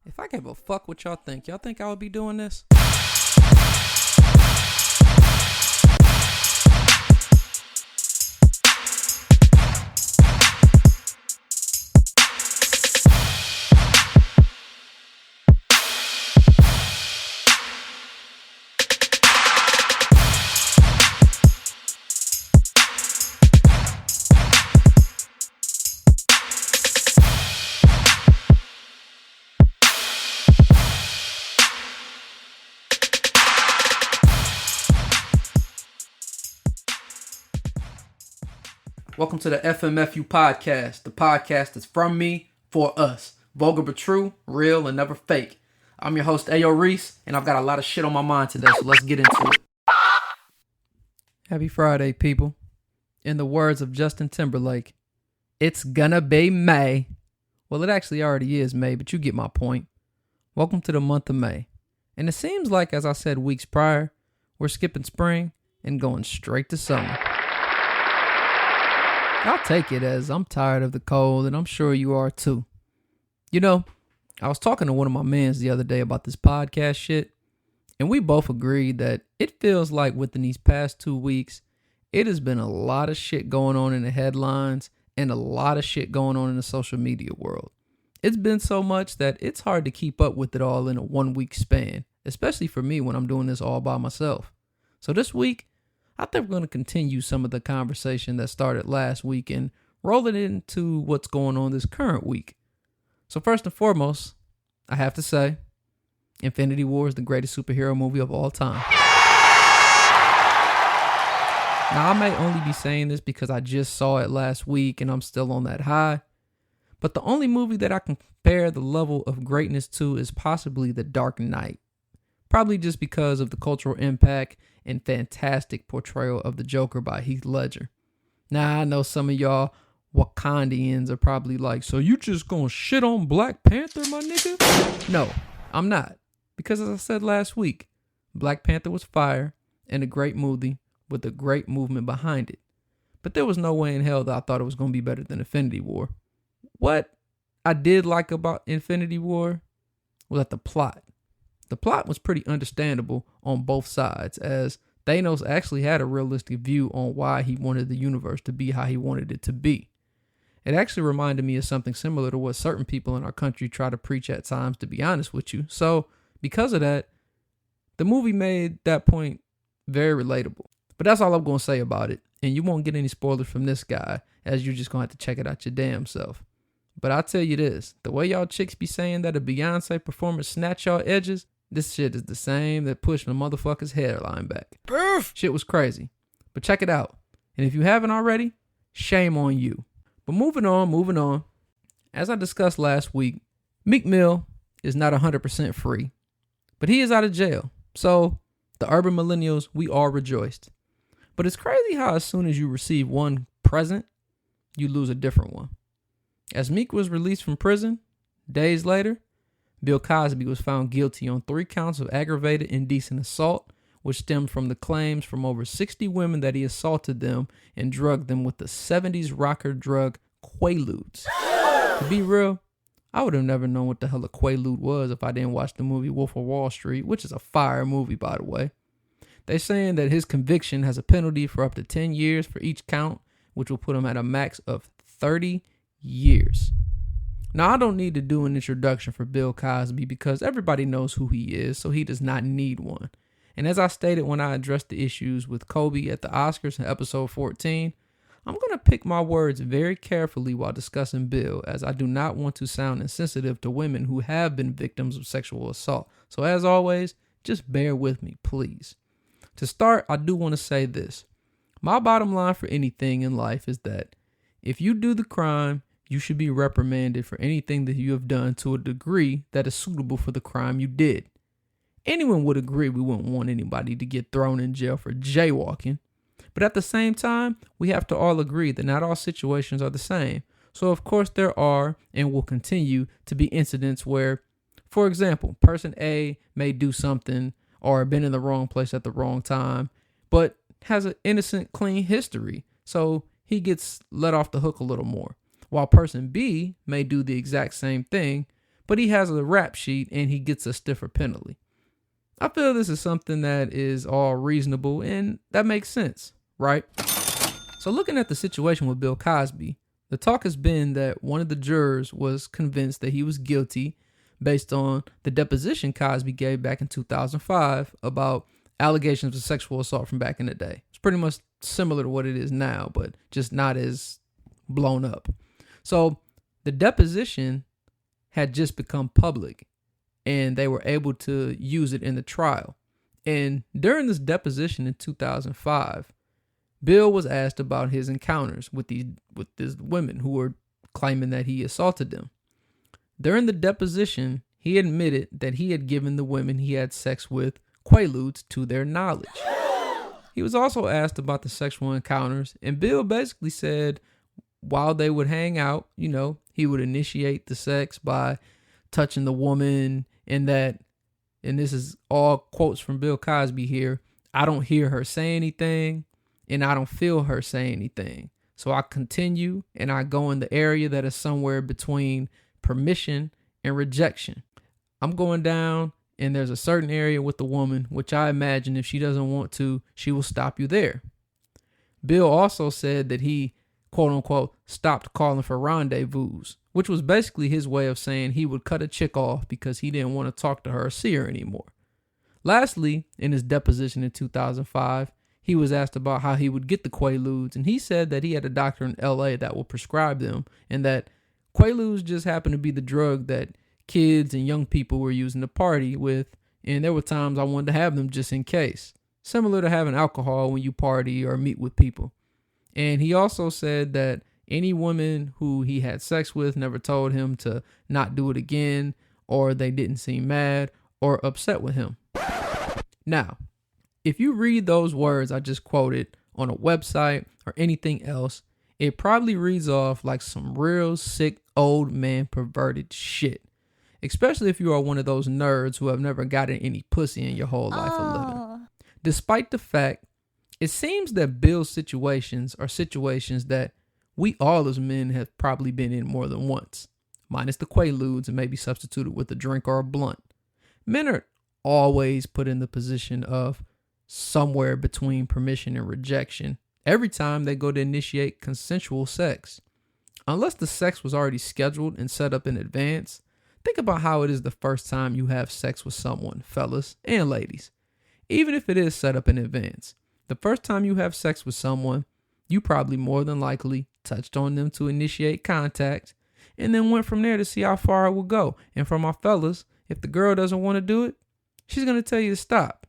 If I gave a fuck what y'all think I would be doing this? Welcome to the FMFU podcast, the podcast that's from me, for us. Vulgar but true, real and never fake. I'm your host, Reese, and I've got a lot of shit on my mind today, so let's get into it. Happy Friday, people. In the words of Justin Timberlake, it's gonna be May. Well, it actually already is May, but you get my point. Welcome to the month of May. And it seems like, as I said weeks prior, we're skipping spring and going straight to summer. I'll take it as I'm tired of the cold, and I'm sure you are too. You know, I was talking to one of my mans the other day about this podcast shit, and we both agreed that it feels like within these past 2 weeks, it has been a lot of shit going on in the headlines and a lot of shit going on in the social media world. It's been so much that it's hard to keep up with it all in a 1 week span, especially for me when I'm doing this all by myself. So this week, I think we're going to continue some of the conversation that started last week and roll it into what's going on this current week. So first and foremost, I have to say, Infinity War is the greatest superhero movie of all time. Now, I may only be saying this because I just saw it last week and I'm still on that high, but the only movie that I can compare the level of greatness to is possibly The Dark Knight. Probably just because of the cultural impact and fantastic portrayal of the Joker by Heath Ledger. Now, I know some of y'all Wakandians are probably like, so you just gonna shit on Black Panther, my nigga? No, I'm not. Because as I said last week, Black Panther was fire and a great movie with a great movement behind it. But there was no way in hell that I thought it was gonna be better than Infinity War. What I did like about Infinity War was that the plot was pretty understandable on both sides, as Thanos actually had a realistic view on why he wanted the universe to be how he wanted it to be. It actually reminded me of something similar to what certain people in our country try to preach at times, to be honest with you. So, because of that, the movie made that point very relatable. But that's all I'm going to say about it, and you won't get any spoilers from this guy, as you're just going to have to check it out your damn self. But I'll tell you this, the way y'all chicks be saying that a Beyonce performance snatch y'all edges, this shit is the same that pushed the motherfucker's hairline back. Perf! Shit was crazy. But check it out. And if you haven't already, shame on you. But moving on. As I discussed last week, Meek Mill is not 100% free. But he is out of jail. So, the urban millennials, we all rejoiced. But it's crazy how as soon as you receive one present, you lose a different one. As Meek was released from prison, days later, Bill Cosby was found guilty on 3 counts of aggravated indecent assault, which stemmed from the claims from over 60 women that he assaulted them and drugged them with the 70s rocker drug Quaaludes. To be real, I would have never known what the hell a Quaalude was if I didn't watch the movie Wolf of Wall Street, which is a fire movie, by the way. They're saying that his conviction has a penalty for up to 10 years for each count, which will put him at a max of 30 years. Now, I don't need to do an introduction for Bill Cosby because everybody knows who he is, so he does not need one. And as I stated when I addressed the issues with Kobe at the Oscars in episode 14, I'm going to pick my words very carefully while discussing Bill, as I do not want to sound insensitive to women who have been victims of sexual assault. So as always, just bear with me, please. To start, I do want to say this. My bottom line for anything in life is that if you do the crime, you should be reprimanded for anything that you have done to a degree that is suitable for the crime you did. Anyone would agree we wouldn't want anybody to get thrown in jail for jaywalking. But at the same time, we have to all agree that not all situations are the same. So of course there are and will continue to be incidents where, for example, person A may do something or been in the wrong place at the wrong time, but has an innocent, clean history. So he gets let off the hook a little more. While person B may do the exact same thing, but he has a rap sheet and he gets a stiffer penalty. I feel this is something that is all reasonable and that makes sense, right? So looking at the situation with Bill Cosby, the talk has been that one of the jurors was convinced that he was guilty based on the deposition Cosby gave back in 2005 about allegations of sexual assault from back in the day. It's pretty much similar to what it is now, but just not as blown up. So the deposition had just become public and they were able to use it in the trial. And during this deposition in 2005, Bill was asked about his encounters with these women who were claiming that he assaulted them. During the deposition, he admitted that he had given the women he had sex with quaaludes to their knowledge. He was also asked about the sexual encounters, and Bill basically said while they would hang out, he would initiate the sex by touching the woman, and this is all quotes from Bill Cosby here, I don't hear her say anything, and I don't feel her say anything. So I continue and I go in the area that is somewhere between permission and rejection. I'm going down and there's a certain area with the woman, which I imagine if she doesn't want to, she will stop you there. Bill also said that he, quote unquote, stopped calling for rendezvous, which was basically his way of saying he would cut a chick off because he didn't want to talk to her or see her anymore. Lastly, in his deposition in 2005, he was asked about how he would get the quaaludes, and he said that he had a doctor in LA that will prescribe them, and that quaaludes just happened to be the drug that kids and young people were using to party with, and there were times I wanted to have them just in case. Similar to having alcohol when you party or meet with people. And he also said that any woman who he had sex with never told him to not do it again, or they didn't seem mad or upset with him. Now, if you read those words I just quoted on a website or anything else, it probably reads off like some real sick old man perverted shit. Especially if you are one of those nerds who have never gotten any pussy in your whole life of living. Despite the fact, it seems that Bill's situations are situations that we all as men have probably been in more than once. Minus the quaaludes and maybe substituted with a drink or a blunt. Men are always put in the position of somewhere between permission and rejection every time they go to initiate consensual sex. Unless the sex was already scheduled and set up in advance, think about how it is the first time you have sex with someone, fellas and ladies. Even if it is set up in advance, the first time you have sex with someone, you probably more than likely touched on them to initiate contact and then went from there to see how far it will go. And for my fellas, if the girl doesn't want to do it, she's going to tell you to stop.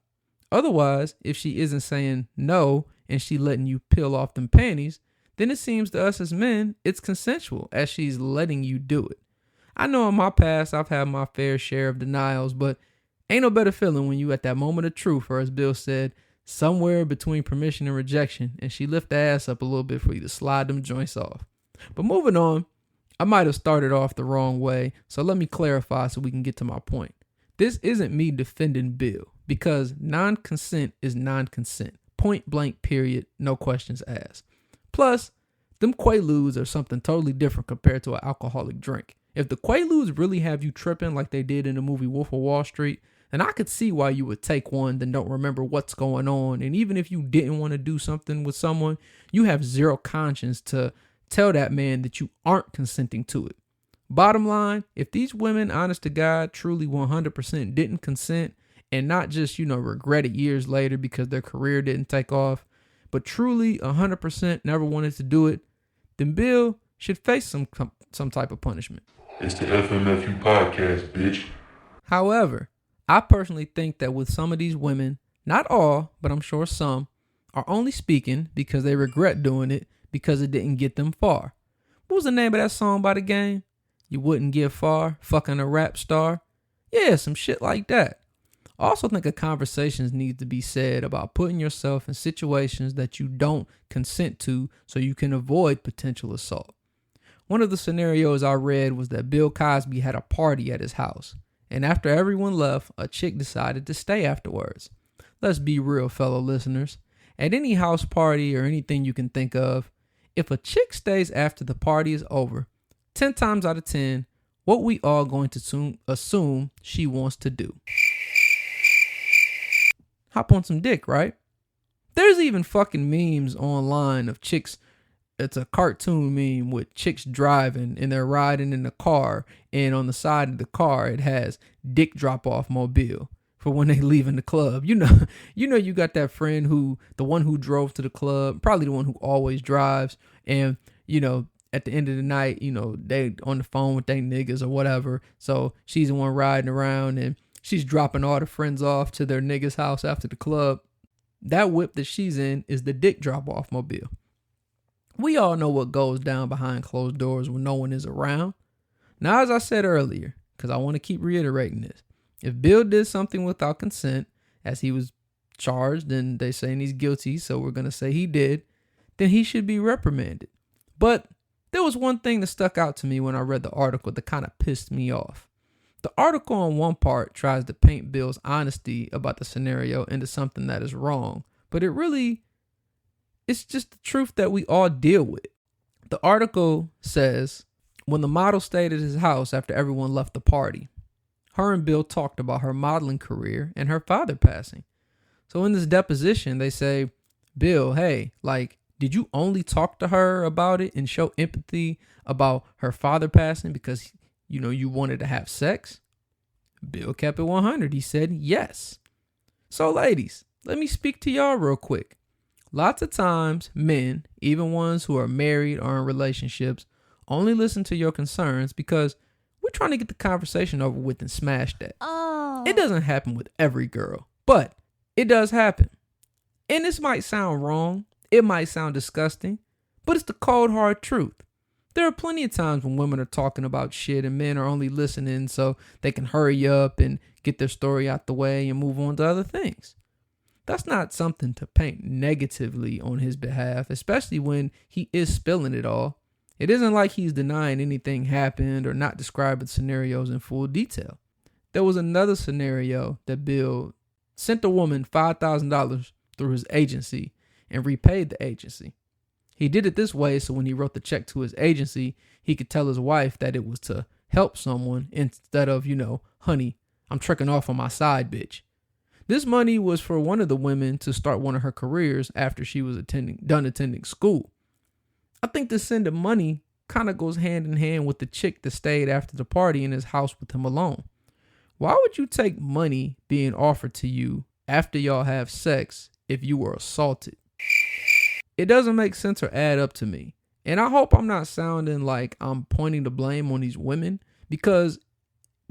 Otherwise, if she isn't saying no and she letting you peel off them panties, then it seems to us as men, it's consensual as she's letting you do it. I know in my past I've had my fair share of denials, but ain't no better feeling when you at that moment of truth, or as Bill said, somewhere between permission and rejection, and she lift the ass up a little bit for you to slide them joints off. But moving on, I might have started off the wrong way, so let me clarify so we can get to my point. This isn't me defending Bill, because non-consent is non-consent. Point blank period, no questions asked. Plus, them quaaludes are something totally different compared to an alcoholic drink. If the quaaludes really have you tripping like they did in the movie Wolf of Wall Street, then I could see why you would take one then don't remember what's going on. And even if you didn't want to do something with someone, you have zero conscience to tell that man that you aren't consenting to it. Bottom line, if these women, honest to God, truly 100% didn't consent and not just, regret it years later because their career didn't take off, but truly 100% never wanted to do it, then Bill should face some type of punishment. It's the FMFU podcast, bitch. However, I personally think that with some of these women, not all, but I'm sure some, are only speaking because they regret doing it because it didn't get them far. What was the name of that song by The Game? You wouldn't get far, fucking a rap star. Yeah, some shit like that. I also think a conversation needs to be said about putting yourself in situations that you don't consent to so you can avoid potential assault. One of the scenarios I read was that Bill Cosby had a party at his house, and after everyone left, a chick decided to stay afterwards. Let's be real, fellow listeners. At any house party or anything you can think of, if a chick stays after the party is over, 10 times out of 10, what we all going to assume she wants to do. Hop on some dick, right? There's even fucking memes online of chicks. It's a cartoon meme with chicks driving and they're riding in the car, and on the side of the car it has dick drop off mobile for when they leaving the club. You got that friend the one who drove to the club, probably the one who always drives, and at the end of the night, they on the phone with they niggas or whatever. So she's the one riding around and she's dropping all the friends off to their niggas' house after the club. That whip that she's in is the dick drop off mobile. We all know what goes down behind closed doors when no one is around. Now, as I said earlier, because I want to keep reiterating this, if Bill did something without consent, as he was charged and they saying he's guilty, so we're going to say he did, then he should be reprimanded. But there was one thing that stuck out to me when I read the article that kind of pissed me off. The article on one part tries to paint Bill's honesty about the scenario into something that is wrong, but it's just the truth that we all deal with. The article says, when the model stayed at his house after everyone left the party, her and Bill talked about her modeling career and her father passing. So in this deposition, they say, Bill, hey, did you only talk to her about it and show empathy about her father passing because, you wanted to have sex? Bill kept it 100. He said, yes. So ladies, let me speak to y'all real quick. Lots of times, men, even ones who are married or in relationships, only listen to your concerns because we're trying to get the conversation over with and smash that. Oh. It doesn't happen with every girl, but it does happen. And this might sound wrong. It might sound disgusting, but it's the cold, hard truth. There are plenty of times when women are talking about shit and men are only listening so they can hurry up and get their story out the way and move on to other things. That's not something to paint negatively on his behalf, especially when he is spilling it all. It isn't like he's denying anything happened or not describing scenarios in full detail. There was another scenario that Bill sent a woman $5,000 through his agency and repaid the agency. He did it this way so when he wrote the check to his agency, he could tell his wife that it was to help someone instead of, honey, I'm tricking off on my side bitch. This money was for one of the women to start one of her careers after she was done attending school. I think the sending money kind of goes hand in hand with the chick that stayed after the party in his house with him alone. Why would you take money being offered to you after y'all have sex if you were assaulted? It doesn't make sense or add up to me. And I hope I'm not sounding like I'm pointing the blame on these women, because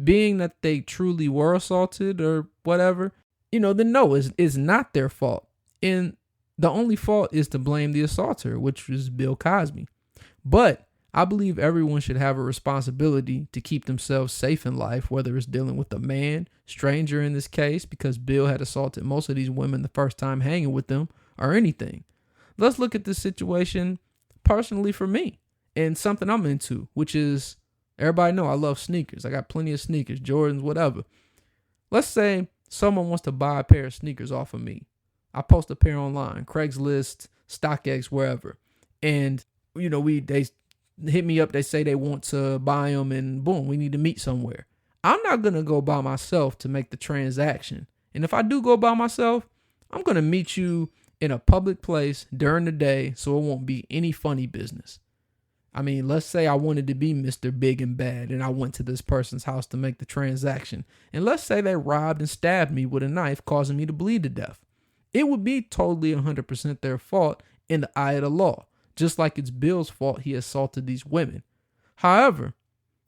being that they truly were assaulted or whatever, then no, it's not their fault. And the only fault is to blame the assaulter, which was Bill Cosby. But I believe everyone should have a responsibility to keep themselves safe in life, whether it's dealing with a man, stranger in this case, because Bill had assaulted most of these women the first time hanging with them, or anything. Let's look at this situation personally for me and something I'm into, which is, everybody know I love sneakers. I got plenty of sneakers, Jordans, whatever. Let's say someone wants to buy a pair of sneakers off of me. I post a pair online, Craigslist, StockX, wherever. And, they hit me up. They say they want to buy them and boom, we need to meet somewhere. I'm not going to go by myself to make the transaction. And if I do go by myself, I'm going to meet you in a public place during the day so it won't be any funny business. I mean, let's say I wanted to be Mr. Big and Bad and I went to this person's house to make the transaction. And let's say they robbed and stabbed me with a knife, causing me to bleed to death. It would be totally 100% their fault in the eye of the law, just like it's Bill's fault he assaulted these women. However,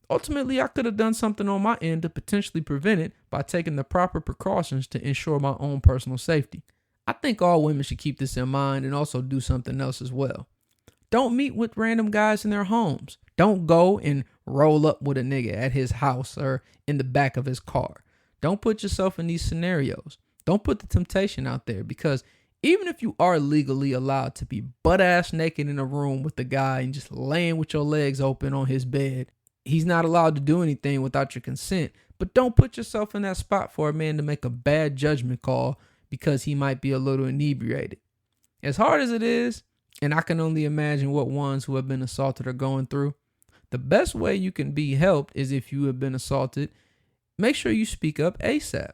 ultimately I could have done something on my end to potentially prevent it by taking the proper precautions to ensure my own personal safety. I think all women should keep this in mind and also do something else as well. Don't meet with random guys in their homes. Don't go and roll up with a nigga at his house or in the back of his car. Don't put yourself in these scenarios. Don't put the temptation out there, because even if you are legally allowed to be butt ass naked in a room with a guy and just laying with your legs open on his bed, he's not allowed to do anything without your consent. But don't put yourself in that spot for a man to make a bad judgment call because he might be a little inebriated. As hard as it is, and I can only imagine what ones who have been assaulted are going through, The best way you can be helped is if you have been assaulted, make sure you speak up ASAP.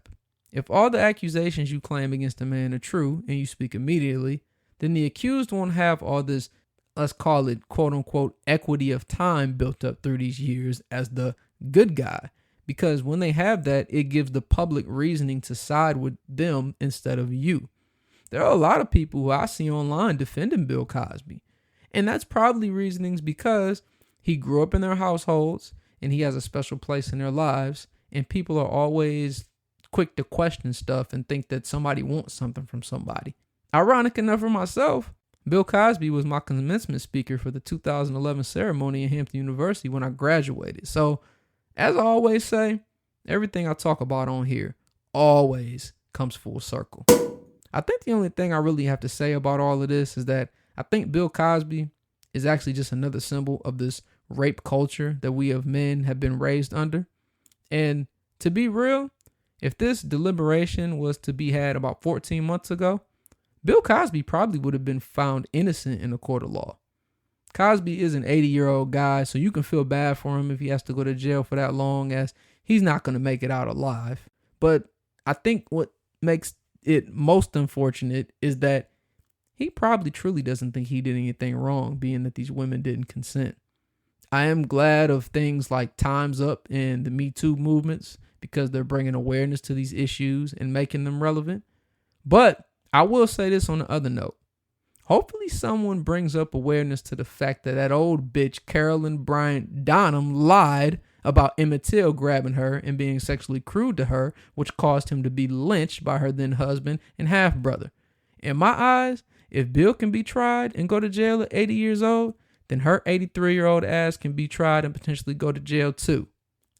If all the accusations you claim against a man are true and you speak immediately, then the accused won't have all this, let's call it quote unquote, equity of time built up through these years as the good guy. Because when they have that, it gives the public reasoning to side with them instead of you. There are a lot of people who I see online defending Bill Cosby. And that's probably reasonings because he grew up in their households and he has a special place in their lives. And people are always quick to question stuff and think that somebody wants something from somebody. Ironic enough for myself, Bill Cosby was my commencement speaker for the 2011 ceremony at Hampton University when I graduated. So, as I always say, everything I talk about on here always comes full circle. I think the only thing I really have to say about all of this is that I think Bill Cosby is actually just another symbol of this rape culture that we of men have been raised under. And to be real, if this deliberation was to be had about 14 months ago, Bill Cosby probably would have been found innocent in a court of law. Cosby is an 80-year-old guy, so you can feel bad for him if he has to go to jail for that long, as he's not going to make it out alive. But I think what makes it most unfortunate is that he probably truly doesn't think he did anything wrong, being that these women didn't consent. I am glad of things like Time's Up and the Me Too movements because they're bringing awareness to these issues and making them relevant. But I will say this on the other note. Hopefully someone brings up awareness to the fact that old bitch Carolyn Bryant Donham lied about Emmett Till grabbing her and being sexually crude to her, which caused him to be lynched by her then husband and half-brother. In my eyes, if Bill can be tried and go to jail at 80 years old, then her 83-year-old ass can be tried and potentially go to jail too.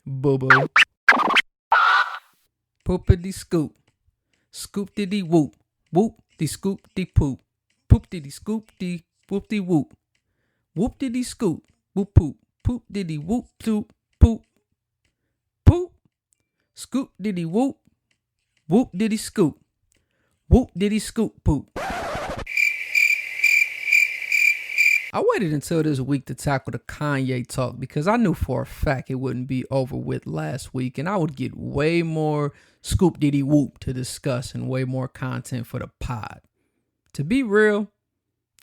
Boo-boo. Poopity scoop. Scoop-diddy whoop. Whoop-de scoop-de poop. Poop-diddy scoop-de whoop-de whoop. Whoop-diddy scoop. Whoop-poop. Poop-diddy whoop-doop. Poop. Poop. Scoop-diddy whoop. Whoop-diddy scoop. Whoop-diddy scoop poop. I waited until this week to tackle the Kanye talk because I knew for a fact it wouldn't be over with last week and I would get way more scoop diddy whoop to discuss and way more content for the pod. To be real,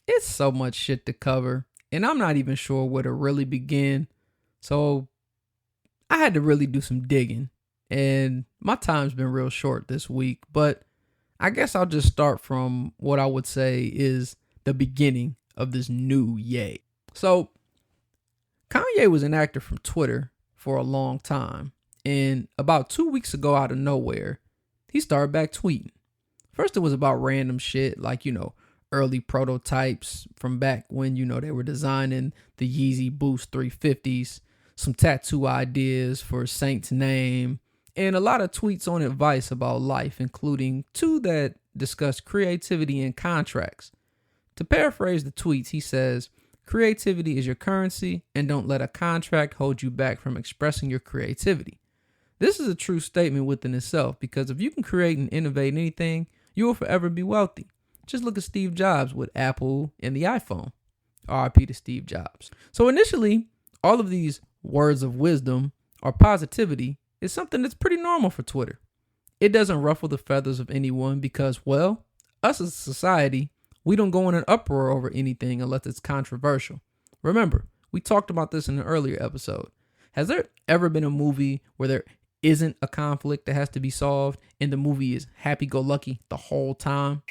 it's so much shit to cover and I'm not even sure where to really begin. So I had to really do some digging and my time's been real short this week, but I guess I'll just start from what I would say is the beginning of this new Ye. So Kanye was an actor from Twitter for a long time. And about 2 weeks ago, out of nowhere, he started back tweeting. First, it was about random shit like, early prototypes from back when, they were designing the Yeezy Boost 350s, some tattoo ideas for Saint's name, and a lot of tweets on advice about life, including 2 that discussed creativity and contracts. To paraphrase the tweets, he says, creativity is your currency and don't let a contract hold you back from expressing your creativity. This is a true statement within itself because if you can create and innovate anything, you will forever be wealthy. Just look at Steve Jobs with Apple and the iPhone. RIP to Steve Jobs. So initially, all of these words of wisdom or positivity is something that's pretty normal for Twitter. It doesn't ruffle the feathers of anyone because, well, us as a society, we don't go in an uproar over anything unless it's controversial. Remember, we talked about this in an earlier episode. Has there ever been a movie where there isn't a conflict that has to be solved and the movie is happy-go-lucky the whole time?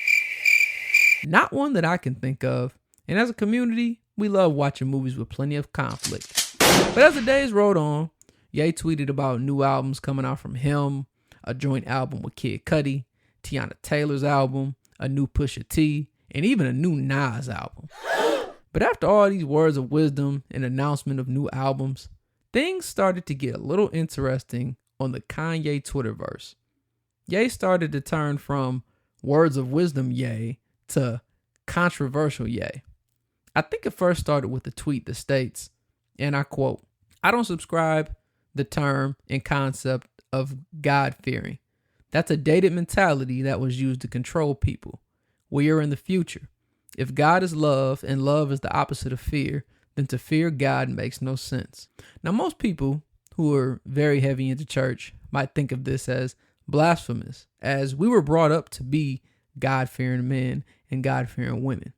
Not one that I can think of. And as a community, we love watching movies with plenty of conflict. But as the days rolled on, Ye tweeted about new albums coming out from him, a joint album with Kid Cudi, Tiana Taylor's album, a new Pusha T, and even a new Nas album. But after all these words of wisdom and announcement of new albums, things started to get a little interesting on the Kanye Twitterverse. Ye started to turn from words of wisdom Ye to controversial Ye. I think it first started with a tweet that states, and I quote, "I don't subscribe the term and concept of God-fearing. That's a dated mentality that was used to control people. We are in the future. If God is love and love is the opposite of fear, than to fear God makes no sense. Now, most people who are very heavy into church might think of this as blasphemous, as we were brought up to be God-fearing men and God-fearing women.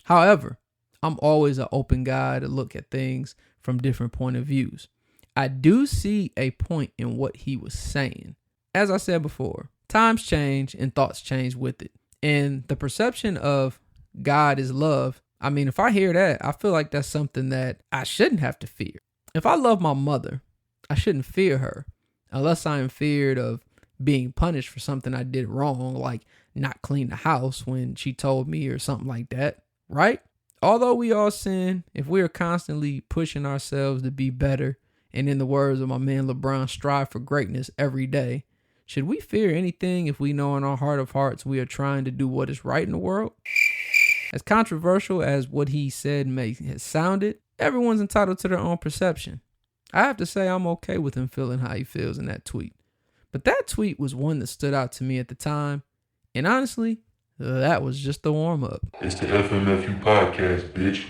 However, I'm always an open guy to look at things from different point of views. I do see a point in what he was saying. As I said before, times change and thoughts change with it. And the perception of God is love, I mean, if I hear that, I feel like that's something that I shouldn't have to fear. If I love my mother, I shouldn't fear her unless I am feared of being punished for something I did wrong, like not clean the house when she told me or something like that, right? Although we all sin, if we are constantly pushing ourselves to be better, and in the words of my man LeBron, strive for greatness every day, should we fear anything if we know in our heart of hearts we are trying to do what is right in the world? As controversial as what he said may have sounded, everyone's entitled to their own perception. I have to say I'm okay with him feeling how he feels in that tweet. But that tweet was one that stood out to me at the time, and honestly, that was just the warm-up. It's the FMFU podcast, bitch.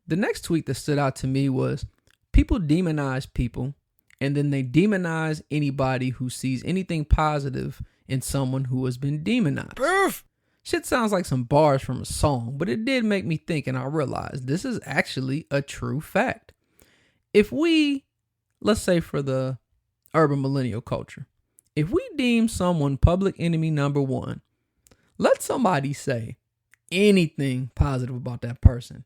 The next tweet that stood out to me was, people demonize people, and then they demonize anybody who sees anything positive in someone who has been demonized. Perf! Shit sounds like some bars from a song, but it did make me think, and I realized this is actually a true fact. If we, let's say for the urban millennial culture, if we deem someone public enemy number one, let somebody say anything positive about that person,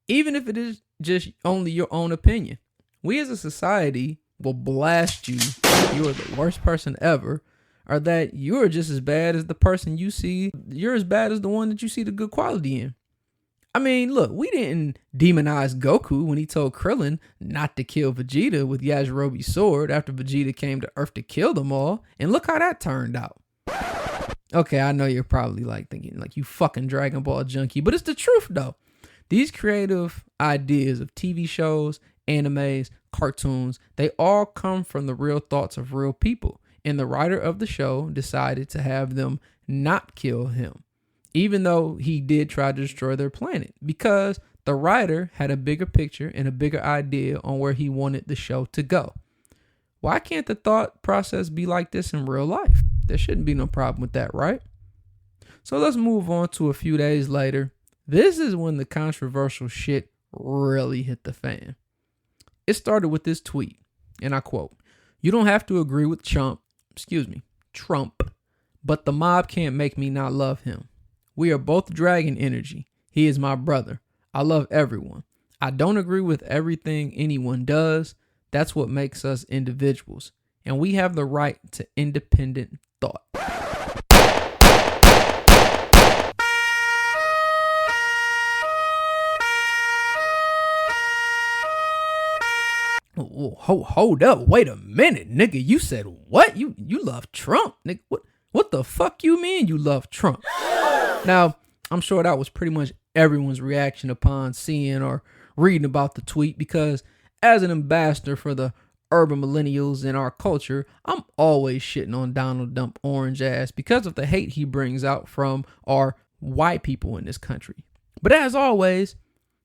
even if it is just only your own opinion. We as a society will blast you if you're the worst person ever, or that you're just as bad as the person you see. You're as bad as the one that you see the good quality in. I mean, look, we didn't demonize Goku when he told Krillin not to kill Vegeta with Yajirobe's sword after Vegeta came to Earth to kill them all. And look how that turned out. Okay, I know you're probably like thinking like you fucking Dragon Ball junkie, but it's the truth though. These creative ideas of TV shows, animes, cartoons, they all come from the real thoughts of real people. And the writer of the show decided to have them not kill him, even though he did try to destroy their planet, because the writer had a bigger picture and a bigger idea on where he wanted the show to go. Why can't the thought process be like this in real life? There shouldn't be no problem with that, right? So let's move on to a few days later. This is when the controversial shit really hit the fan. It started with this tweet, and I quote, "You don't have to agree with Trump, but the mob can't make me not love him. We are both dragon energy. He is my brother. I love everyone. I don't agree with everything anyone does. That's what makes us individuals. And we have the right to independent thought." Hold up. Wait a minute, nigga. You said what? You love Trump? Nigga, what the fuck you mean you love Trump? Now, I'm sure that was pretty much everyone's reaction upon seeing or reading about the tweet, because as an ambassador for the urban millennials in our culture, I'm always shitting on Donald Dump Orange ass because of the hate he brings out from our white people in this country. But as always,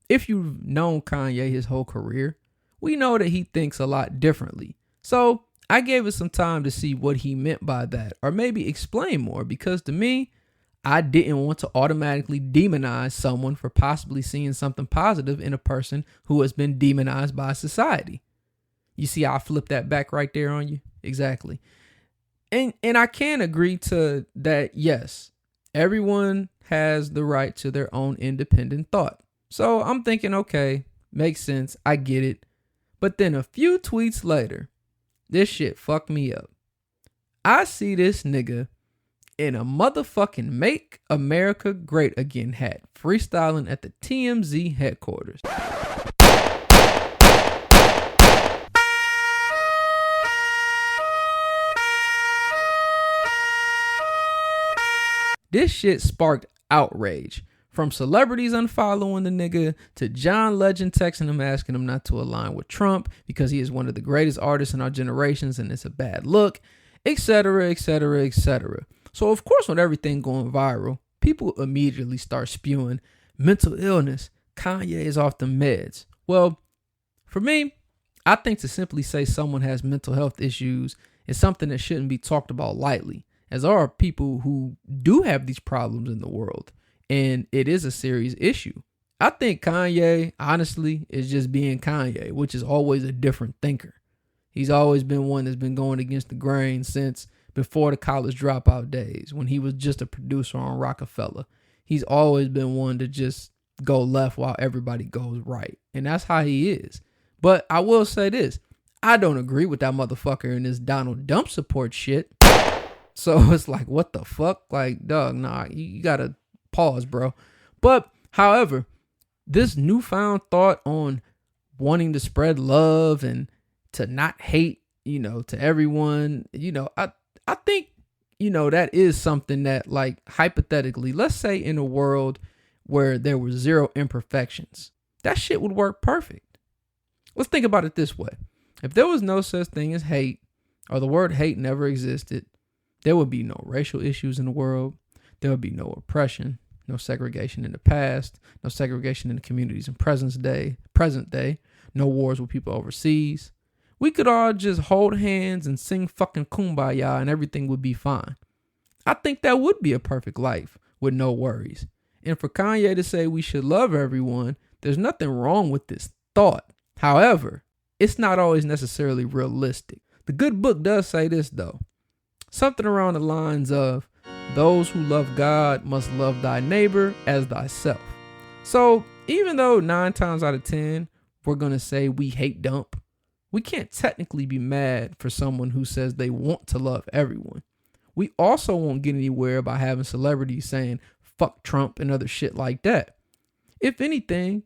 if you've known Kanye his whole career, we know that he thinks a lot differently. So I gave it some time to see what he meant by that, or maybe explain more, because to me, I didn't want to automatically demonize someone for possibly seeing something positive in a person who has been demonized by society. You see how I flipped that back right there on you? Exactly. And I can agree to that, yes, everyone has the right to their own independent thought. So I'm thinking, okay, makes sense, I get it. But then a few tweets later, this shit fucked me up. I see this nigga in a motherfucking Make America Great Again hat, freestyling at the TMZ headquarters. This shit sparked outrage. From celebrities unfollowing the nigga to John Legend texting him asking him not to align with Trump because he is one of the greatest artists in our generations and it's a bad look, etc., etc., etc. So of course, with everything going viral, people immediately start spewing mental illness, Kanye is off the meds, Well, for me, I think to simply say someone has mental health issues is something that shouldn't be talked about lightly, as there are people who do have these problems in the world, and it is a serious issue. I think Kanye, honestly, is just being Kanye, which is always a different thinker. He's always been one that's been going against the grain since before the college dropout days, when he was just a producer on Rockefeller. He's always been one to just go left while everybody goes right. And that's how he is. But I will say this. I don't agree with that motherfucker in this Donald Dump support shit. So it's like, what the fuck? Like, dog, nah, you gotta pause, bro. But, however, this newfound thought on wanting to spread love and to not hate, to everyone, I think, that is something that, like, hypothetically, let's say in a world where there were zero imperfections, that shit would work perfect. Let's think about it this way. If there was no such thing as hate, or the word hate never existed, there would be no racial issues in the world. There would be no oppression, no segregation in the past, no segregation in the communities in present day, no wars with people overseas. We could all just hold hands and sing fucking Kumbaya and everything would be fine. I think that would be a perfect life with no worries. And for Kanye to say we should love everyone, there's nothing wrong with this thought. However, it's not always necessarily realistic. The good book does say this though. Something around the lines of, those who love God must love thy neighbor as thyself. So even though 9 times out of 10, we're going to say we hate Dump, we can't technically be mad for someone who says they want to love everyone. We also won't get anywhere by having celebrities saying fuck Trump and other shit like that. If anything,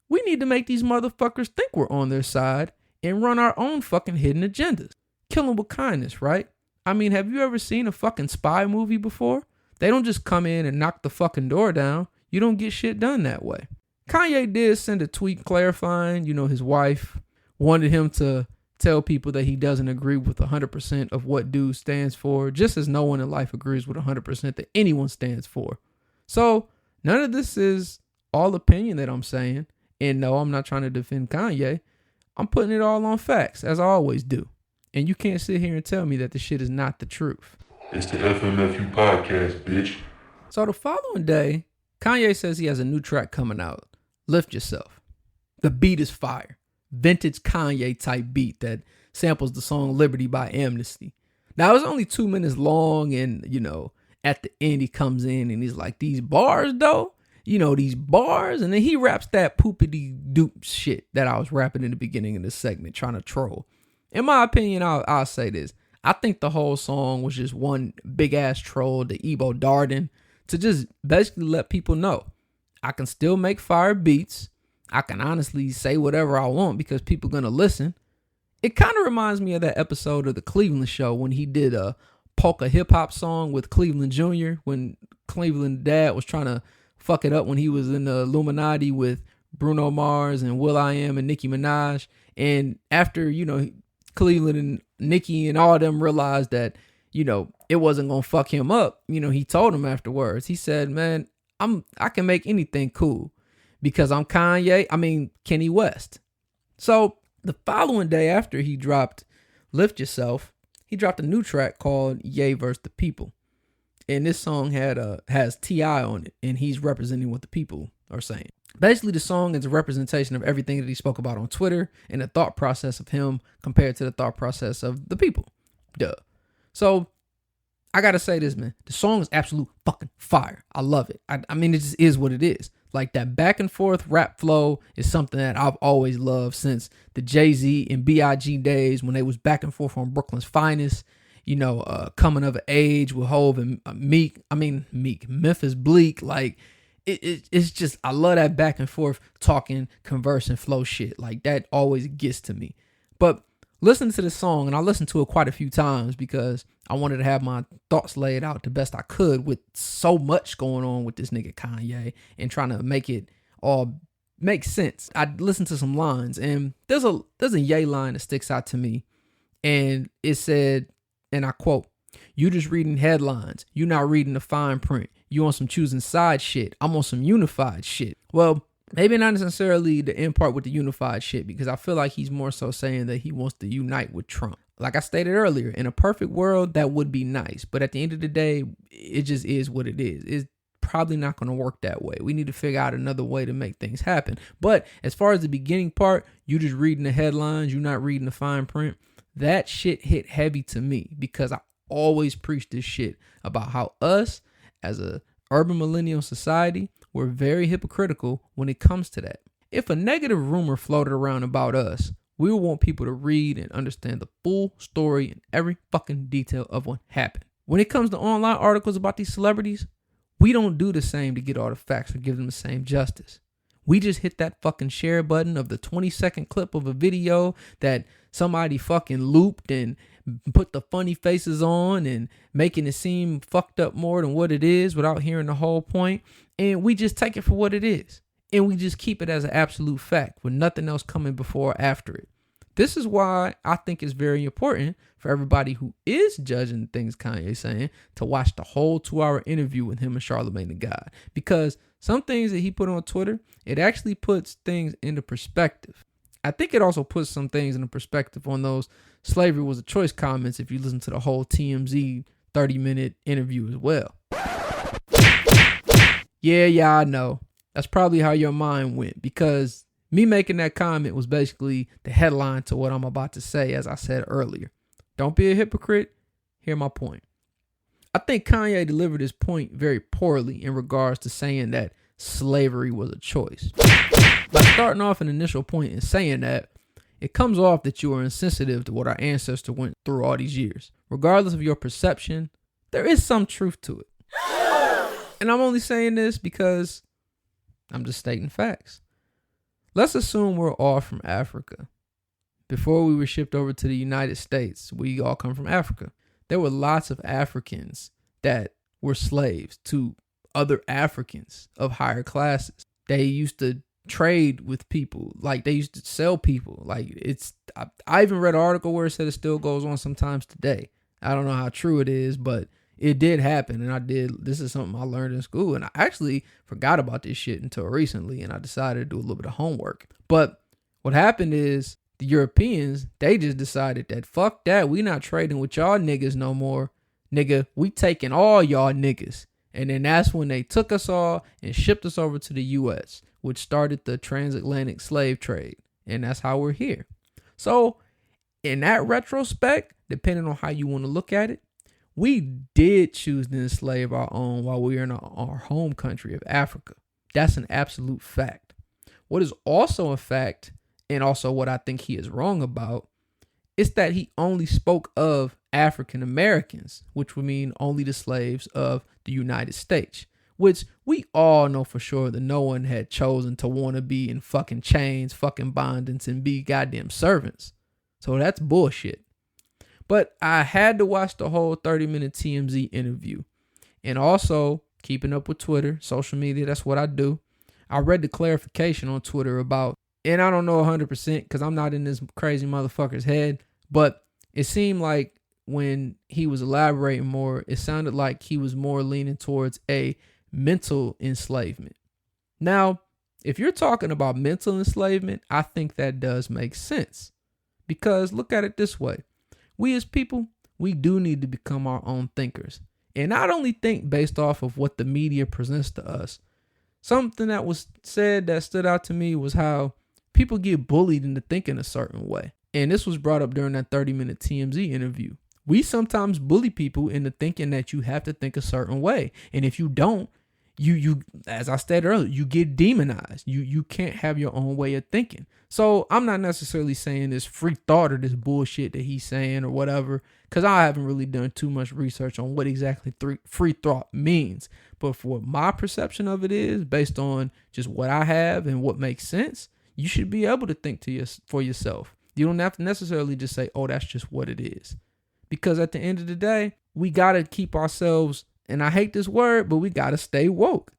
we need to make these motherfuckers think we're on their side and run our own fucking hidden agendas. Kill them with kindness, right? I mean, have you ever seen a fucking spy movie before? They don't just come in and knock the fucking door down. You don't get shit done that way. Kanye did send a tweet clarifying, his wife wanted him to tell people that he doesn't agree with 100% of what dude stands for, just as no one in life agrees with 100% that anyone stands for. So none of this is all opinion that I'm saying. And no, I'm not trying to defend Kanye. I'm putting it all on facts, as I always do. And you can't sit here and tell me that the shit is not the truth. It's the FMFU podcast, bitch. So the following day, Kanye says he has a new track coming out, Lift Yourself. The beat is fire. Vintage Kanye type beat that samples the song Liberty by Amnesty. Now, it was only 2 minutes long, and, at the end he comes in and he's like, these bars, though, these bars, and then he raps that poopity doop shit that I was rapping in the beginning of this segment, trying to troll. In my opinion, I'll say this. I think the whole song was just one big ass troll to Ebo Darden to just basically let people know I can still make fire beats. I can honestly say whatever I want because people gonna listen. It kind of reminds me of that episode of the Cleveland Show when he did a polka hip hop song with Cleveland Jr. when Cleveland dad was trying to fuck it up when he was in the Illuminati with Bruno Mars and will.i.am and Nicki Minaj. And after, Cleveland and Nicki and all of them realized that, it wasn't going to fuck him up. He told him afterwards, he said, man, I can make anything cool because I'm Kenny West. So the following day after he dropped Lift Yourself, he dropped a new track called Ye vs. the People. And this song has T.I. on it, and he's representing what the people are saying. Basically, the song is a representation of everything that he spoke about on Twitter and the thought process of him compared to the thought process of the people. Duh. So, I gotta say this, man. The song is absolute fucking fire. I love it. I mean, it just is what it is. Like, that back and forth rap flow is something that I've always loved since the Jay-Z and B.I.G. days when they was back and forth on Brooklyn's Finest. Coming of age with Hove and Meek, Memphis Bleak. Like, it's just, I love that back and forth talking, conversing, flow shit. Like, that always gets to me. But listening to this song, and I listened to it quite a few times because I wanted to have my thoughts laid out the best I could with so much going on with this nigga Kanye and trying to make it all make sense. I listened to some lines, and there's a Ye line that sticks out to me, and it said, and I quote, "You just reading headlines. You not reading the fine print. You on some choosing side shit. I'm on some unified shit." Well, Maybe not necessarily the end part with the unified shit, because I feel like he's more so saying that he wants to unite with Trump. Like I stated earlier, in a perfect world, that would be nice. But at the end of the day, it just is what it is. It's probably not going to work that way. We need to figure out another way to make things happen. But as far as the beginning part, you just reading the headlines, you're not reading the fine print. That shit hit heavy to me, because I always preach this shit about how us as a urban millennial society, we're very hypocritical when it comes to that. If a negative rumor floated around about us, we would want people to read and understand the full story and every fucking detail of what happened. When it comes to online articles about these celebrities, we don't do the same to get all the facts or give them the same justice. We just hit that fucking share button of the 20-second clip of a video that somebody fucking looped and put the funny faces on and making it seem fucked up more than what it is without hearing the whole point. And we just take it for what it is. And we just keep it as an absolute fact with nothing else coming before or after it. This is why I think it's very important for everybody who is judging things Kanye's saying to watch the whole 2-hour interview with him and Charlamagne the God. Because some things that he put on Twitter, it actually puts things into perspective. I think it also puts some things into perspective on those slavery was a choice comments if you listen to the whole TMZ 30-minute interview as well. Yeah, I know. That's probably how your mind went, because me making that comment was basically the headline to what I'm about to say, as I said earlier. Don't be a hypocrite. Hear my point. I think Kanye delivered his point very poorly in regards to saying that slavery was a choice. By starting off an initial point and saying that, it comes off that you are insensitive to what our ancestors went through all these years. Regardless of your perception, there is some truth to it. And I'm only saying this because I'm just stating facts. Let's assume we're all from Africa. Before we were shipped over to the United States, we all come from Africa. There were lots of Africans that were slaves to other Africans of higher classes. They used to trade with people, like they used to sell people. Like I even read an article where it said it still goes on sometimes today. I don't know how true it is, but it did happen. And this is something I learned in school, and I actually forgot about this shit until recently, and I decided to do a little bit of homework. But what happened is the Europeans, they just decided that fuck that, we not trading with y'all niggas no more. Nigga, we taking all y'all niggas. And then that's when they took us all and shipped us over to the US, which started the transatlantic slave trade. And that's how we're here. So in that retrospect, depending on how you want to look at it, we did choose to enslave our own while we were in our home country of Africa. That's an absolute fact. What is also a fact, and also what I think he is wrong about, is that he only spoke of African Americans, which would mean only the slaves of the United States, which we all know for sure that no one had chosen to want to be in fucking chains, fucking bondage, and be goddamn servants. So that's bullshit. But I had to watch the whole 30-minute TMZ interview. And also, keeping up with Twitter, social media, that's what I do. I read the clarification on Twitter about, and I don't know 100% because I'm not in this crazy motherfucker's head, but it seemed like when he was elaborating more, it sounded like he was more leaning towards a mental enslavement. Now, if you're talking about mental enslavement, I think that does make sense. Because look at it this way. We as people, we do need to become our own thinkers. And not only think based off of what the media presents to us. Something that was said that stood out to me was how people get bullied into thinking a certain way. And this was brought up during that 30-minute TMZ interview. We sometimes bully people into thinking that you have to think a certain way. And if you don't, you as I said earlier, you get demonized. You can't have your own way of thinking. So I'm not necessarily saying this free thought or this bullshit that he's saying or whatever, because I haven't really done too much research on what exactly free thought means. But for what my perception of it is, based on just what I have and what makes sense, you should be able to think for yourself. You don't have to necessarily just say, oh, that's just what it is. Because at the end of the day, we got to keep ourselves, and I hate this word, but we got to stay woke.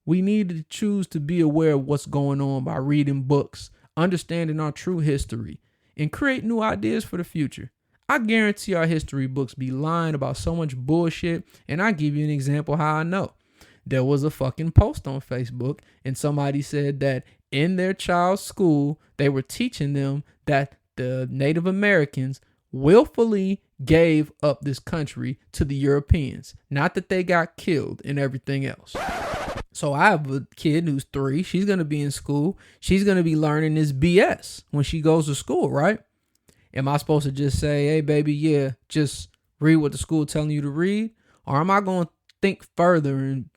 We need to choose to be aware of what's going on by reading books, understanding our true history, and create new ideas for the future. I guarantee our history books be lying about so much bullshit, and I give you an example how I know. there was a fucking post on Facebook and somebody said that in their child's school, they were teaching them that the Native Americans willfully gave up this country to the Europeans. Not that they got killed and everything else. So I have a kid who's 3. She's going to be in school. She's going to be learning this BS when she goes to school, right? Am I supposed to just say, hey, baby, yeah, just read what the school telling you to read? Or am I going to think further and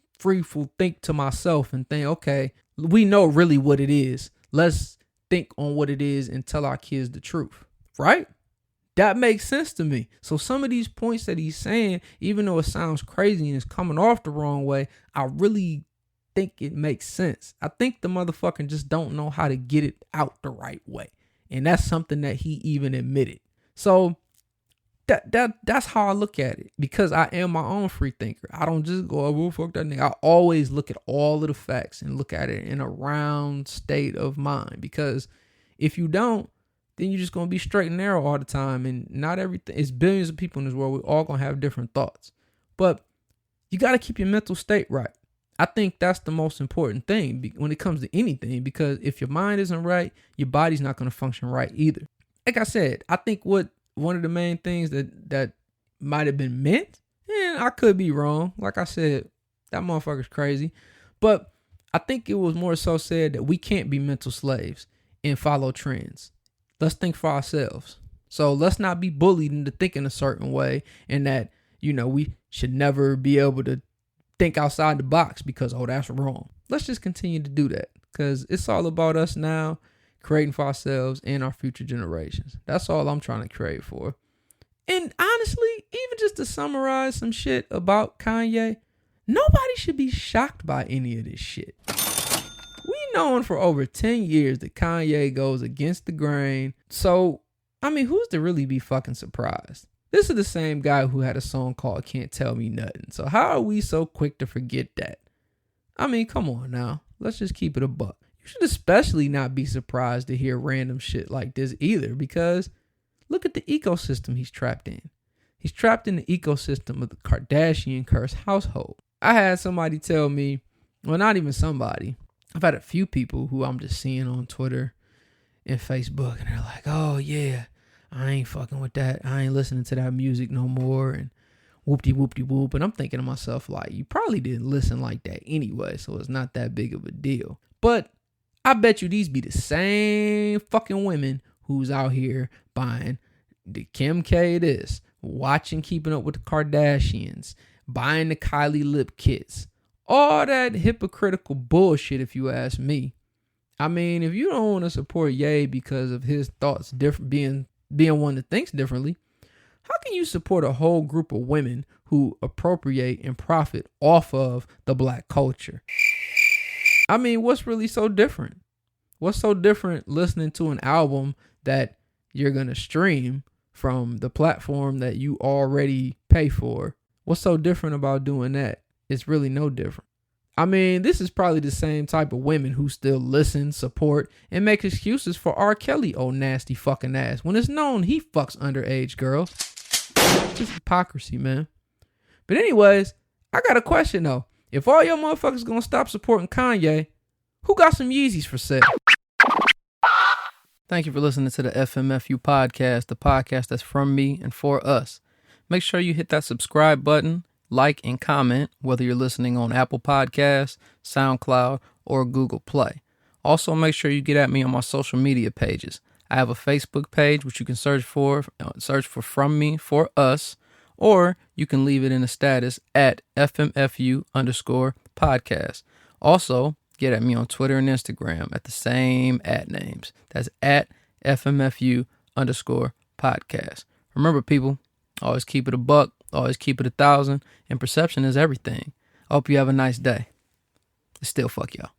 think to myself and think, okay, we know really what it is. Let's think on what it is and tell our kids the truth, right? That makes sense to me. So some of these points that he's saying, even though it sounds crazy and it's coming off the wrong way, I really think it makes sense. I think the motherfucker just don't know how to get it out the right way. And that's something that he even admitted. So that's how I look at it, because I am my own free thinker. I don't just go, oh, well, fuck that nigga. I always look at all of the facts and look at it in a round state of mind, because if you don't, then you're just going to be straight and narrow all the time. And not everything, it's billions of people in this world. We're all going to have different thoughts, but you got to keep your mental state right. I think that's the most important thing when it comes to anything, because if your mind isn't right, your body's not going to function right either. Like I said, I think one of the main things that might have been meant, and I could be wrong. Like I said, that motherfucker's crazy. But I think it was more so said that we can't be mental slaves and follow trends. Let's think for ourselves. So let's not be bullied into thinking a certain way, and that, we should never be able to think outside the box because, oh, that's wrong. Let's just continue to do that, because it's all about us now, creating for ourselves and our future generations. That's all I'm trying to create for. And honestly, even just to summarize some shit about Kanye, nobody should be shocked by any of this shit. We known for over 10 years that Kanye goes against the grain. So, who's to really be fucking surprised? This is the same guy who had a song called Can't Tell Me Nothing. So how are we so quick to forget that? Come on now. Let's just keep it a buck. You should especially not be surprised to hear random shit like this either, because look at the ecosystem he's trapped in. He's trapped in the ecosystem of the Kardashian curse household. I had somebody tell me, well, not even somebody. I've had a few people who I'm just seeing on Twitter and Facebook, and they're like, oh yeah, I ain't fucking with that. I ain't listening to that music no more, and whoop-de-whoop-de-whoop. And I'm thinking to myself, like, you probably didn't listen like that anyway, so it's not that big of a deal. But I bet you these be the same fucking women who's out here buying the Kim K this, watching Keeping Up with the Kardashians, buying the Kylie lip kits. All that hypocritical bullshit, if you ask me. If you don't want to support Ye because of his thoughts being one that thinks differently, how can you support a whole group of women who appropriate and profit off of the black culture? What's really so different? What's so different listening to an album that you're going to stream from the platform that you already pay for? What's so different about doing that? It's really no different. This is probably the same type of women who still listen, support, and make excuses for R. Kelly, old nasty fucking ass, when it's known he fucks underage girls. Just hypocrisy, man. But anyways, I got a question though. If all your motherfuckers gonna stop supporting Kanye, who got some Yeezys for sale? Thank you for listening to the FMFU podcast, the podcast that's from me and for us. Make sure you hit that subscribe button, like, and comment, whether you're listening on Apple Podcasts, SoundCloud, or Google Play. Also, make sure you get at me on my social media pages. I have a Facebook page, which you can search for From Me For Us, or you can leave it in the status at FMFU_podcast. Also, get at me on Twitter and Instagram at the same @names. That's at FMFU_podcast. Remember, people, always keep it a buck, always keep it 1,000, and perception is everything. I hope you have a nice day. Still fuck y'all.